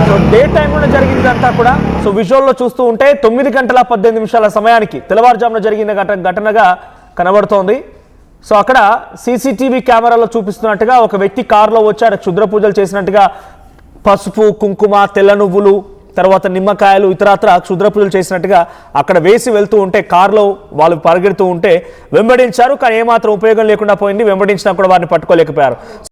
So day టైంలో జరిగింది ఇదంతా కూడా. సో విజువల్లో చూస్తూ ఉంటే 9:18 సమయానికి తెల్లవారుజామున జరిగిన ఘటనగా కనబడుతోంది. సో అక్కడ సీసీటీవీ కెమెరాలో చూపిస్తున్నట్టుగా ఒక వ్యక్తి కారులో వచ్చాడు, క్షుద్ర పూజలు చేసినట్టుగా పసుపు, కుంకుమ, తెల్ల నువ్వులు, తర్వాత నిమ్మకాయలు, ఇతరత్ర క్షుద్ర పూజలు చేసినట్టుగా అక్కడ వేసి వెళ్తూ ఉంటే కారులో వాళ్ళు పరిగెడుతూ ఉంటే వెంబడించారు. కానీ ఏమాత్రం ఉపయోగం లేకుండా పోయింది. వెంబడించినా కూడా వారిని పట్టుకోలేకపోయారు.